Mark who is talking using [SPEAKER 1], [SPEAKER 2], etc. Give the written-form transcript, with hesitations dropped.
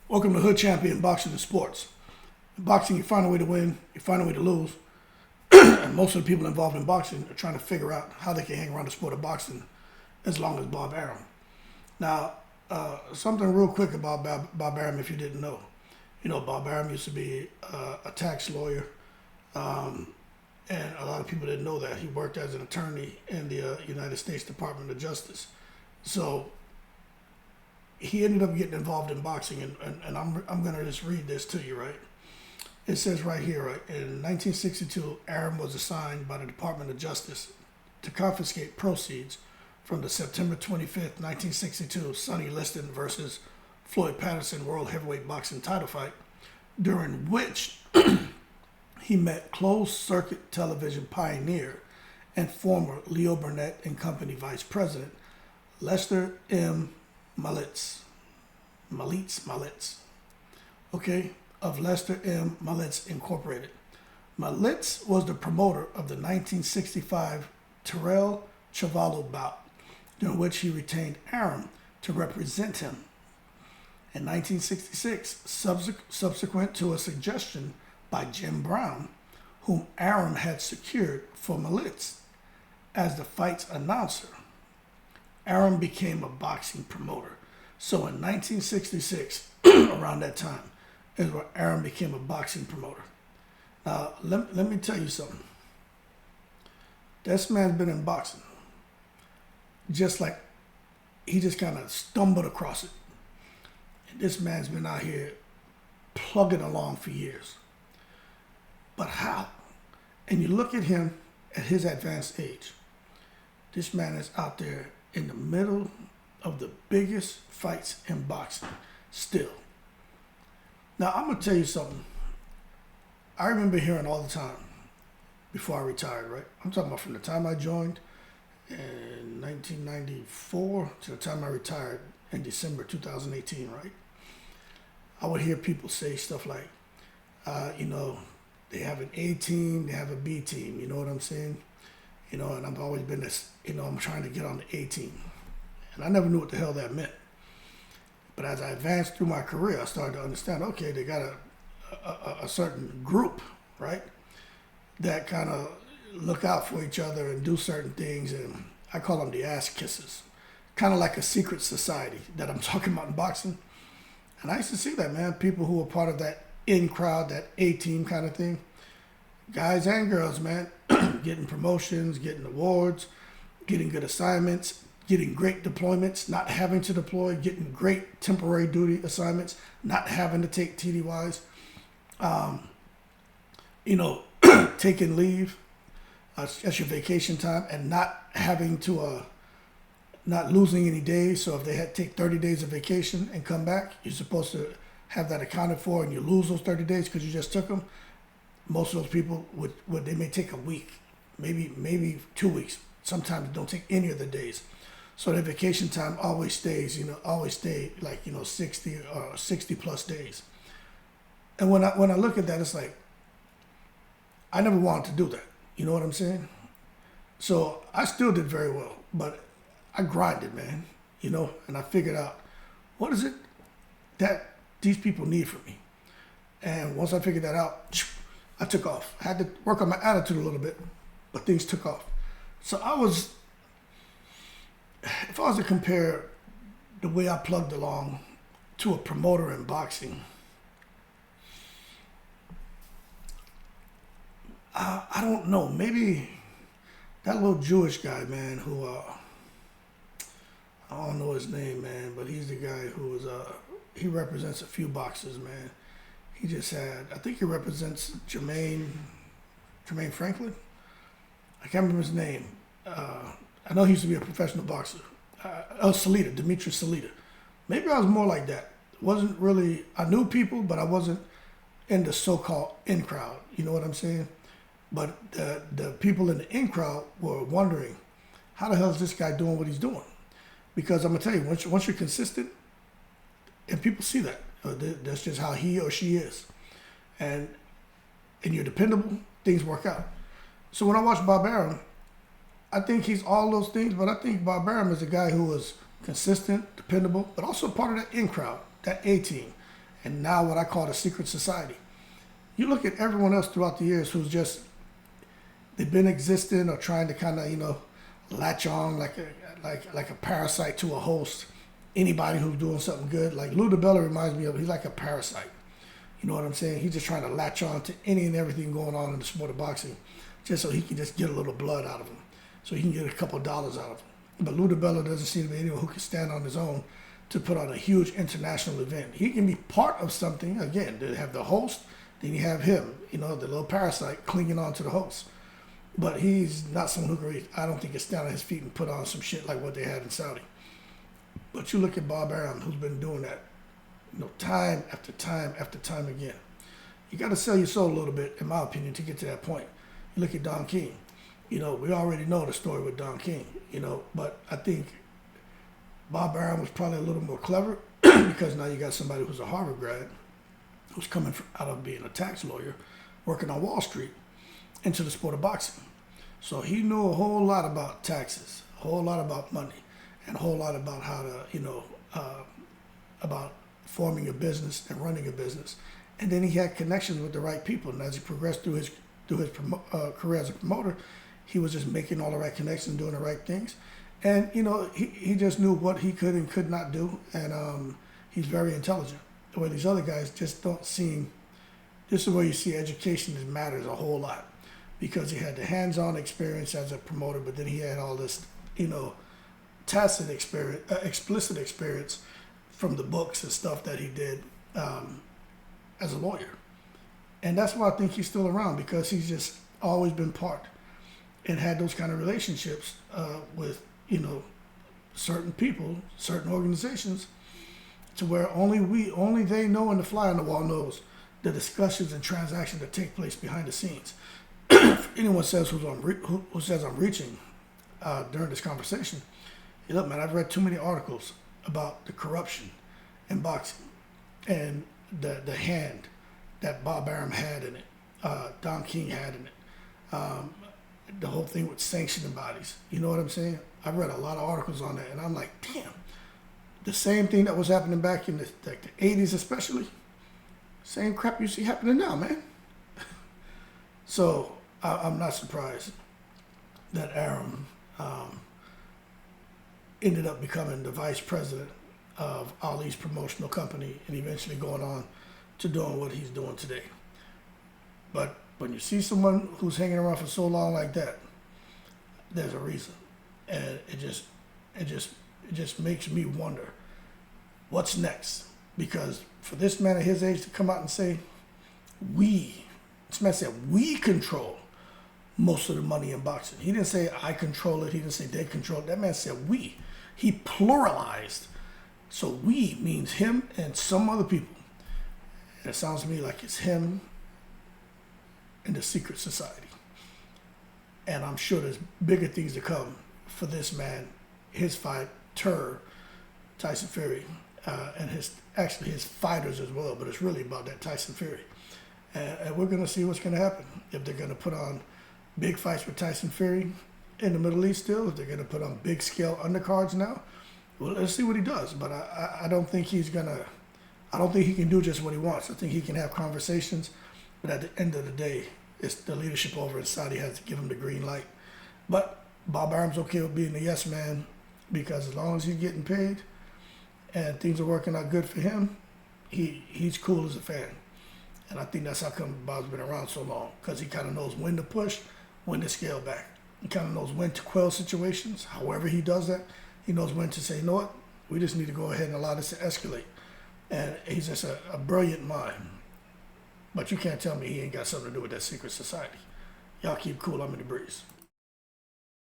[SPEAKER 1] Welcome to Hood Champion Boxing and Sports. In boxing, you find a way to win, you find a way to lose, and most of the people involved in boxing are trying to figure out how they can hang around the sport of boxing as long as Bob Arum. Now, something real quick about Bob Arum, if you didn't know. You know, Bob Arum used to be a tax lawyer, and a lot of people didn't know that. He worked as an attorney in the United States Department of Justice. So he ended up getting involved in boxing, and I'm going to just read this to you, right? It says right here, right, in 1962, Arum was assigned by the Department of Justice to confiscate proceeds from the September 25th, 1962 Sonny Liston versus Floyd Patterson World Heavyweight Boxing title fight, during which he met closed-circuit television pioneer and former Leo Burnett and Company Vice President Lester M. Malitz, okay, of Lester M. Malitz Incorporated. Malitz was the promoter of the 1965 Terrell Chavallo bout, during which he retained Arum to represent him. In 1966, subsequent to a suggestion by Jim Brown, whom Arum had secured for Malitz as the fight's announcer, Arum became a boxing promoter. So in 1966, around that time, is where Arum became a boxing promoter. Now, let me tell you something. This man's been in boxing. Just like he just kind of stumbled across it. And this man's been out here plugging along for years. But how? And you look at him at his advanced age. This man is out there in the middle of the biggest fights in boxing still. Now, I'm going to tell you something. I remember hearing all the time before I retired, right? I'm talking about from the time I joined in 1994 to the time I retired in December 2018, right? I would hear people say stuff like, they have an A team, they have a B team, you know what I'm saying? And I've always been this, I'm trying to get on the A team. And I never knew what the hell that meant. But as I advanced through my career, I started to understand, okay, they got a certain group, right, that kind of look out for each other and do certain things. And I call them the ass kissers. Kind of like a secret society that I'm talking about in boxing. And I used to see that, man, people who were part of that in crowd, that A team kind of thing. Guys and girls, man, getting promotions, getting awards, getting good assignments, getting great deployments, not having to deploy, getting great temporary duty assignments, not having to take TDYs, taking leave, that's your vacation time, and not having to, not losing any days. So if they had to take 30 days of vacation and come back, you're supposed to have that accounted for, and you lose those 30 days because you just took them. Most of those people they may take a week, maybe 2 weeks. Sometimes don't take any of the days. So their vacation time always stays, like, 60 or 60 plus days. And when I look at that, it's like, I never wanted to do that. You know what I'm saying? So I still did very well, but I grinded, man, and I figured out what is it that these people need from me. And once I figured that out, I took off. I had to work on my attitude a little bit, but things took off. So if I was to compare the way I plugged along to a promoter in boxing, I don't know. Maybe that little Jewish guy, man, who, I don't know his name, man, but he's the guy who he represents a few boxers, man. He just had, I think he represents Jermaine Franklin. I can't remember his name. I know he used to be a professional boxer. Dimitri Salita. Maybe I was more like that. Wasn't really, I knew people, but I wasn't in the so-called in crowd. You know what I'm saying? But the people in the in crowd were wondering, how the hell is this guy doing what he's doing? Because I'm going to tell you, once you're consistent, and people see that, that's just how he or she is. And you're dependable, things work out. So when I watch Bob Arum, I think he's all those things, but I think Bob Arum is a guy who was consistent, dependable, but also part of that in crowd, that A team. and now what I call the secret society. You look at everyone else throughout the years who's just, they've been existing or trying to kind of, latch on like a parasite to a host. Anybody who's doing something good, like Lou DiBella reminds me of, he's like a parasite. You know what I'm saying? He's just trying to latch on to any and everything going on in the sport of boxing, just so he can just get a little blood out of him, so he can get a couple of dollars out of him. But Lou DiBella doesn't seem to be anyone who can stand on his own to put on a huge international event. He can be part of something. Again, they have the host, then you have him, the little parasite clinging on to the host. But he's not someone who can, I don't think, can stand on his feet and put on some shit like what they had in Saudi. But you look at Bob Arum, who's been doing that, time after time after time again. You got to sell your soul a little bit, in my opinion, to get to that point. You look at Don King. We already know the story with Don King, but I think Bob Arum was probably a little more clever because now you got somebody who's a Harvard grad who's coming out of being a tax lawyer, working on Wall Street, into the sport of boxing. So he knew a whole lot about taxes, a whole lot about money, and a whole lot about how to, about forming a business and running a business. And then he had connections with the right people. And as he progressed through his career as a promoter, he was just making all the right connections, doing the right things. And, he just knew what he could and could not do. And he's very intelligent. Where these other guys just don't seem, this is where you see education matters a whole lot. Because he had the hands-on experience as a promoter, but then he had all this, tacit experience, explicit experience from the books and stuff that he did as a lawyer. And that's why I think he's still around, because he's just always been part and had those kind of relationships with, certain people, certain organizations, to where only they know and the fly on the wall knows the discussions and transactions that take place behind the scenes. If anyone says who says I'm reaching during this conversation, look, man, I've read too many articles about the corruption in boxing and the hand that Bob Arum had in it, Don King had in it, the whole thing with sanctioning bodies. You know what I'm saying? I've read a lot of articles on that, and I'm like, damn, the same thing that was happening back in the 80s especially, same crap you see happening now, man. So I'm not surprised that Arum ended up becoming the vice president of Ali's promotional company and eventually going on to doing what he's doing today. But when you see someone who's hanging around for so long like that, there's a reason. And it just makes me wonder what's next. Because for this man at his age to come out and say, this man said, we control most of the money in boxing. He didn't say I control it. He didn't say they control it. That man said we. He pluralized. So we means him and some other people. And it sounds to me like it's him and the secret society. And I'm sure there's bigger things to come for this man, his fighter, Tyson Fury, and his fighters as well. But it's really about that Tyson Fury. And we're going to see what's going to happen. If they're going to put on big fights with Tyson Fury in the Middle East still, if they're going to put on big scale undercards now, well, let's see what he does. But I don't think he's going to, I don't think he can do just what he wants. I think he can have conversations, but at the end of the day, it's the leadership over in Saudi has to give him the green light. But Bob Arum's okay with being a yes man, because as long as he's getting paid and things are working out good for him, he's cool as a fan. And I think that's how come Bob's been around so long, because he kind of knows when to push, when to scale back. He kind of knows when to quell situations. However he does that, he knows when to say, you know what, we just need to go ahead and allow this to escalate. And he's just a brilliant mind. But you can't tell me he ain't got something to do with that secret society. Y'all keep cool, I'm in the breeze.